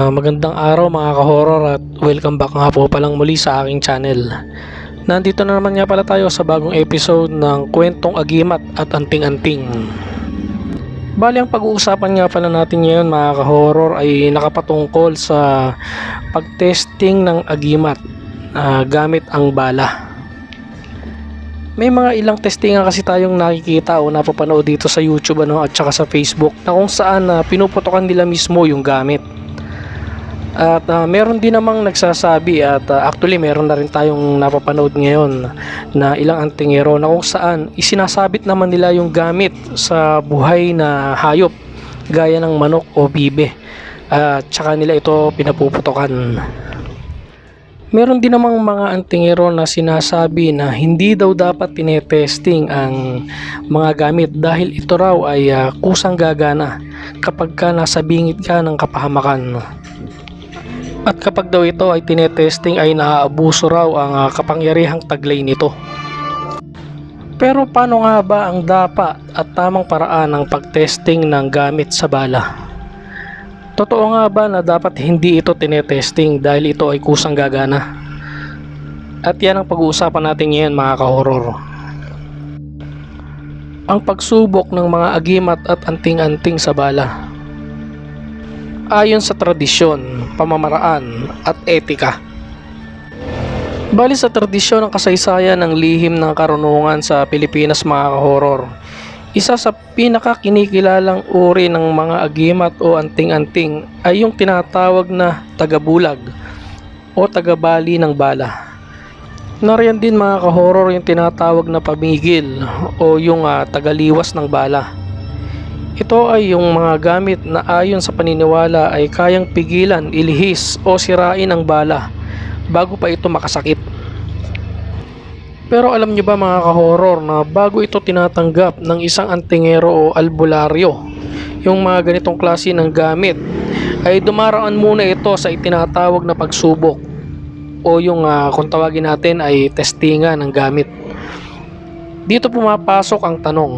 Magandang araw mga ka-horror at welcome back nga po palang muli sa aking channel. Nandito na naman nga pala tayo sa bagong episode ng Kwentong Agimat at Anting-Anting. Bali ang pag-uusapan nga pala natin ngayon mga ka-horror ay nakapatungkol sa pag-testing ng agimat gamit ang bala. May mga ilang testingan kasi tayong nakikita o napapanood dito sa YouTube at saka sa Facebook na kung saan pinuputokan nila mismo yung gamit. At meron din namang nagsasabi at actually meron na rin tayong napapanood ngayon na ilang antingero na kung saan isinasabit naman nila yung gamit sa buhay na hayop gaya ng manok o bibe at saka nila ito pinapuputokan. Meron din namang mga antingero na sinasabi na hindi daw dapat tinetesting ang mga gamit dahil ito raw ay kusang gagana kapag ka nasa bingit ka ng kapahamakan. At kapag daw ito ay tinetesting ay naaabuso raw ang kapangyarihang taglay nito. Pero paano nga ba ang dapat at tamang paraan ng pagtesting ng gamit sa bala? Totoo nga ba na dapat hindi ito tinetesting dahil ito ay kusang gagana? At yan ang pag-uusapan natin ngayon mga ka-horror. Ang pagsubok ng mga agimat at anting-anting sa bala ayon sa tradisyon, pamamaraan at etika. Bali sa tradisyon ng kasaysayan ng lihim ng karunungan sa Pilipinas mga ka-horror, isa sa pinakakinikilalang uri ng mga agimat o anting-anting ay yung tinatawag na tagabulag o tagabali ng bala. Nariyan din mga ka-horror yung tinatawag na pamigil o yung tagaliwas ng bala. Ito ay yung mga gamit na ayon sa paniniwala ay kayang pigilan, ilihis o sirain ang bala bago pa ito makasakit. Pero alam nyo ba mga ka-horror na bago ito tinatanggap ng isang antingero o albularyo, yung mga ganitong klase ng gamit ay dumaraan muna ito sa itinatawag na pagsubok o yung kung tawagin natin ay testingan ng gamit. Dito pumapasok ang tanong,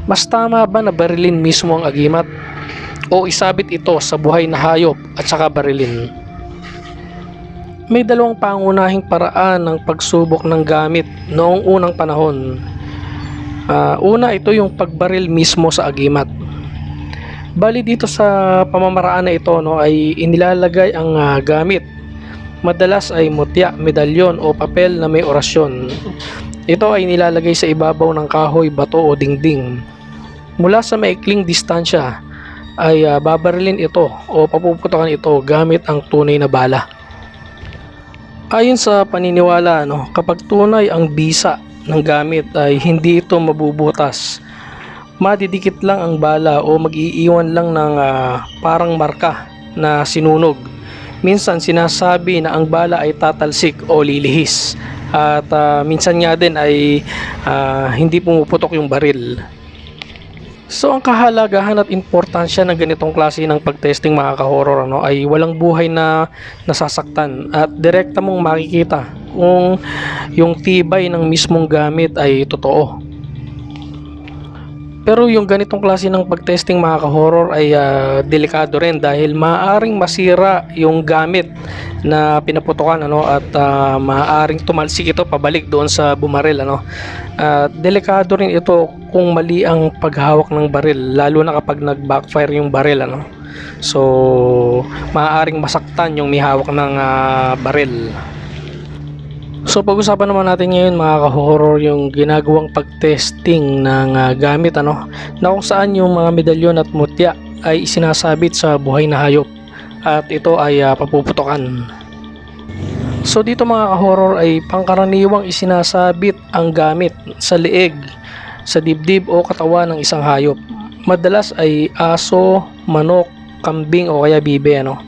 mas tama ba na barilin mismo ang agimat o isabit ito sa buhay na hayop at saka barilin? May dalawang pangunahing paraan ng pagsubok ng gamit noong unang panahon. Una, ito yung pagbaril mismo sa agimat. Bali dito sa pamamaraan na ito ay inilalagay ang gamit. Madalas ay mutya, medalyon o papel na may orasyon. Ito ay nilalagay sa ibabaw ng kahoy, bato o dingding. Mula sa maikling distansya ay babarilin ito o papuputokan ito gamit ang tunay na bala. Ayon sa paniniwala, kapag tunay ang bisa ng gamit ay hindi ito mabubutas. Madidikit lang ang bala o mag-iiwan lang ng parang marka na sinunog. Minsan sinasabi na ang bala ay tatalsik o lilihis at minsan nga din ay hindi pumuputok yung baril. So ang kahalagahan at importansya ng ganitong klase ng pagtesting mga ka-horror ay walang buhay na nasasaktan at direkta mong makikita kung yung tibay ng mismong gamit ay totoo. Pero yung ganitong klase ng pagtesting mga ka-horror ay delikado rin dahil maaaring masira yung gamit na pinaputokan at maaaring tumalsik ito pabalik doon sa bumaril delikado rin ito kung mali ang paghawak ng baril lalo na kapag nag-backfire yung baril so maaaring masaktan yung may hawak ng baril. So pag-usapan naman natin ngayon mga ka-horror yung ginagawang pag-testing ng gamit na kung saan yung mga medalyon at mutya ay isinasabit sa buhay na hayop at ito ay papuputokan. So dito mga ka-horror ay pangkaraniwang isinasabit ang gamit sa leeg, sa dibdib o katawan ng isang hayop. Madalas ay aso, manok, kambing o kaya bibe ano.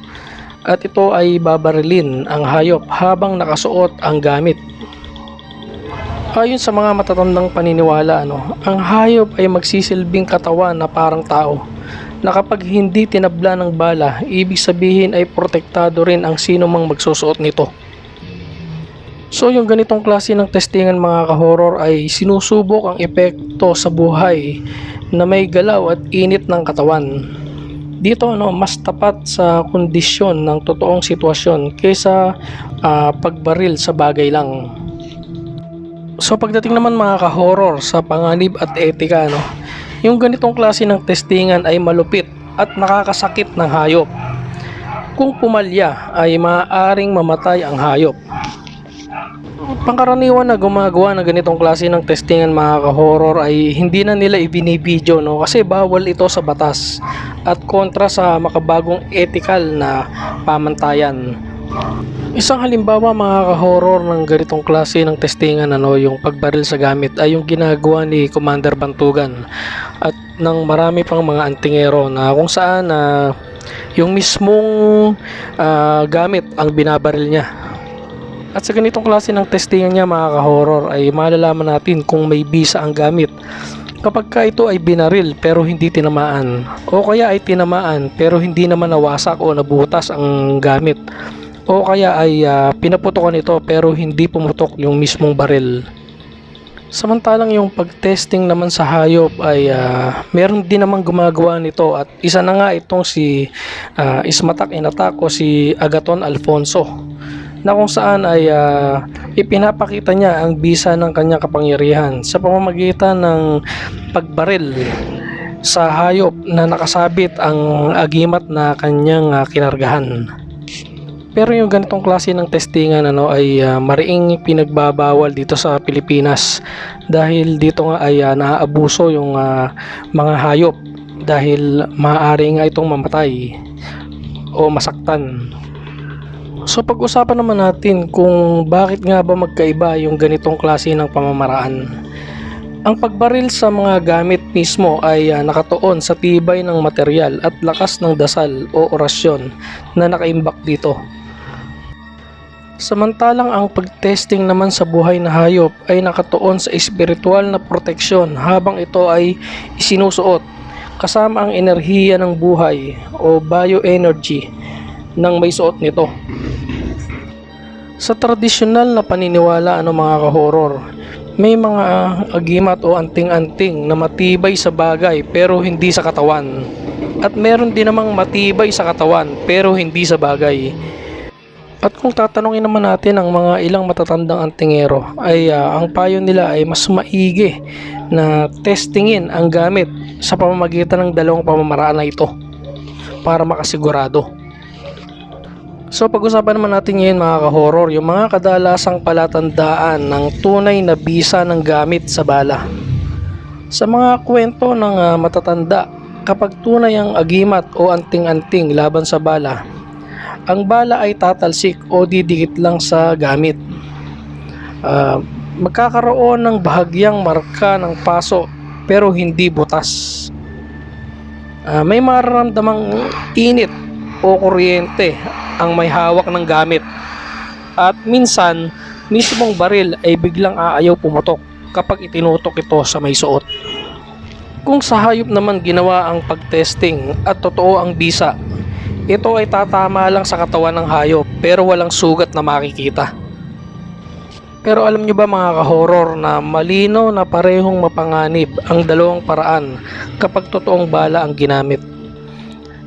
At ito ay babarilin ang hayop habang nakasuot ang gamit. Ayon sa mga matatandang paniniwala ano, ang hayop ay magsisilbing katawan na parang tao, na kapag hindi tinabla ng bala, ibig sabihin ay protektado rin ang sino mang magsusuot nito. So yung ganitong klase ng testingan mga ka-horror ay sinusubok ang epekto sa buhay na may galaw at init ng katawan. Dito mas tapat sa kondisyon ng totoong sitwasyon kaysa pagbaril sa bagay lang. So pagdating naman mga ka-horror sa panganib at etika yung ganitong klase ng testingan ay malupit at nakakasakit ng hayop. Kung pumalya ay maaaring mamatay ang hayop. Pangkaraniwan na gumagawa ng ganitong klase ng testingan mga ka-horror ay hindi na nila ibinibidyo kasi bawal ito sa batas at kontra sa makabagong ethical na pamantayan. Isang halimbawa mga ka-horror ng ganitong klase ng testingan yung pagbaril sa gamit ay yung ginagawa ni Commander Bantugan at ng marami pang mga antingero na kung saan yung mismong gamit ang binabaril niya. At sa ganitong klase ng testingan niya mga ka-horror ay malalaman natin kung may bisa ang gamit kapag ka ito ay binaril pero hindi tinamaan, o kaya ay tinamaan pero hindi naman nawasak o nabutas ang gamit, o kaya ay pinaputokan ito pero hindi pumutok yung mismong baril. Samantalang yung pagtesting naman sa hayop ay meron din namang gumagawa nito at isa na nga itong si Ismatak Inatak o si Agaton Alfonso, na kung saan ay ipinapakita niya ang bisa ng kanyang kapangyarihan sa pamamagitan ng pagbaril sa hayop na nakasabit ang agimat na kanyang kinargahan. Pero yung ganitong klase ng testingan ay mariing pinagbabawal dito sa Pilipinas dahil dito nga ay naaabuso yung mga hayop dahil maaari nga itong mamatay o masaktan. So pag-usapan naman natin kung bakit nga ba magkaiba yung ganitong klase ng pamamaraan. Ang pagbaril sa mga gamit mismo ay nakatuon sa tibay ng material at lakas ng dasal o orasyon na nakaimbak dito. Samantalang ang pagtesting naman sa buhay na hayop ay nakatuon sa espiritual na proteksyon habang ito ay isinusuot kasama ang enerhiya ng buhay o bioenergy ng may suot nito. Sa tradisyonal na paniniwala mga ka-horror, may mga agimat o anting-anting na matibay sa bagay pero hindi sa katawan. At meron din namang matibay sa katawan pero hindi sa bagay. At kung tatanungin naman natin ang mga ilang matatandang antingero ay ang payo nila ay mas maigi na testingin ang gamit sa pamamagitan ng dalawang pamamaraan na ito para makasigurado. So pag-usapan naman natin ngayon mga ka-horror yung mga kadalasang palatandaan ng tunay na bisa ng gamit sa bala. Sa mga kwento ng matatanda, kapag tunay ang agimat o anting-anting laban sa bala, ang bala ay tatalsik o didikit lang sa gamit. Magkakaroon ng bahagyang marka ng paso pero hindi butas. May mararamdamang init o kuryente ang may hawak ng gamit. At minsan, mismong baril ay biglang aayaw pumutok kapag itinutok ito sa may suot. Kung sa hayop naman ginawa ang pagtesting at totoo ang bisa, ito ay tatama lang sa katawan ng hayop pero walang sugat na makikita. Pero alam nyo ba mga ka-horror na malinaw na parehong mapanganib ang dalawang paraan kapag totoong bala ang ginamit?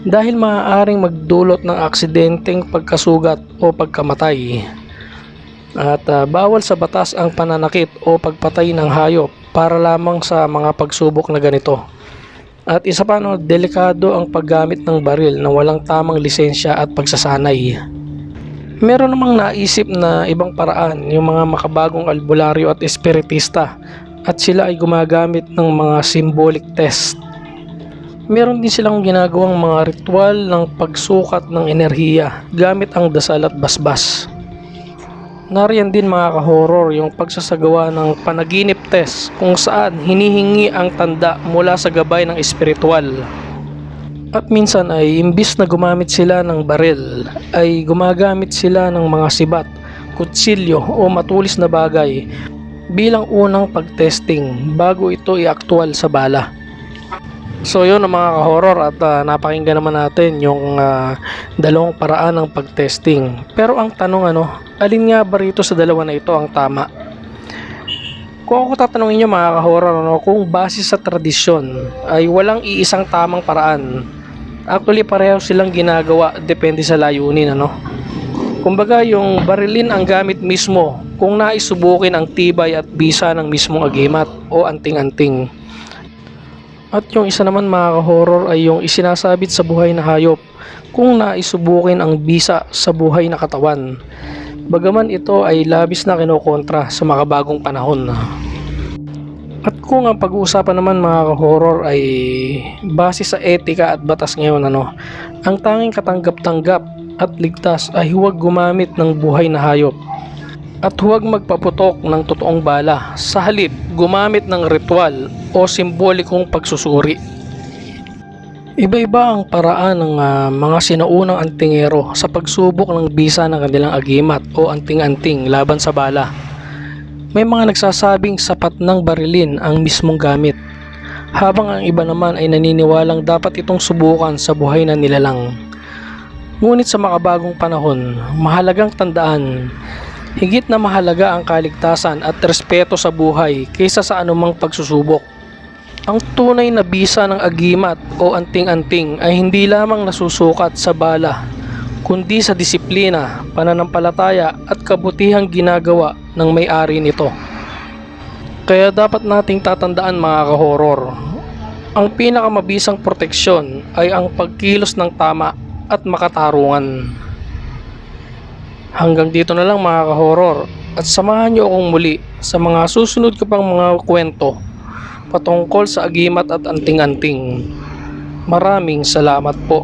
Dahil maaaring magdulot ng aksidenteng pagkasugat o pagkamatay. At bawal sa batas ang pananakit o pagpatay ng hayop para lamang sa mga pagsubok na ganito. At isa pa delikado ang paggamit ng baril na walang tamang lisensya at pagsasanay. Meron namang naisip na ibang paraan yung mga makabagong albularyo at espiritista at sila ay gumagamit ng mga symbolic test. Meron din silang ginagawang mga ritual ng pagsukat ng enerhiya gamit ang dasal at basbas. Nariyan din mga ka-horror yung pagsasagawa ng panaginip test kung saan hinihingi ang tanda mula sa gabay ng espiritual. At minsan ay imbis na gumamit sila ng baril, ay gumagamit sila ng mga sibat, kutsilyo o matulis na bagay bilang unang pagtesting bago ito i-aktwal sa bala. So yun ang mga ka-horror, at napakinggan naman natin yung dalawang paraan ng pagtesting. Pero ang tanong, alin nga ba rito sa dalawa na ito ang tama? Kung ako tatanungin nyo mga ka-horror, kung base sa tradisyon ay walang iisang tamang paraan. Actually pareho silang ginagawa, depende sa layunin. Kumbaga yung barilin ang gamit mismo kung naisubukin ang tibay at bisa ng mismong agimat o anting-anting. At yung isa naman mga ka-horror ay yung isinasabit sa buhay na hayop kung naisubukin ang bisa sa buhay na katawan. Bagaman ito ay labis na kinokontra sa makabagong panahon. At kung ang pag-uusapan naman mga ka-horror ay base sa etika at batas ngayon, ang tanging katanggap-tanggap at ligtas ay huwag gumamit ng buhay na hayop at huwag magpaputok ng totoong bala. Sa halip, gumamit ng ritual o simbolikong pagsusuri. Iba-iba ang paraan ng mga sinaunang antingero sa pagsubok ng bisa ng kanilang agimat o anting-anting laban sa bala. May mga nagsasabing sapat ng barilin ang mismong gamit, habang ang iba naman ay naniniwalang dapat itong subukan sa buhay na nilalang. Ngunit sa makabagong panahon, mahalagang tandaan, higit na mahalaga ang kaligtasan at respeto sa buhay kaysa sa anumang pagsusubok. Ang tunay na bisa ng agimat o anting-anting ay hindi lamang nasusukat sa bala, kundi sa disiplina, pananampalataya at kabutihang ginagawa ng may-ari nito. Kaya dapat nating tatandaan mga ka-horror, ang pinakamabisang proteksyon ay ang pagkilos ng tama at makatarungan. Hanggang dito na lang mga ka-horror, at samahan niyo akong muli sa mga susunod ko pang mga kwento patungkol sa agimat at anting-anting. Maraming salamat po.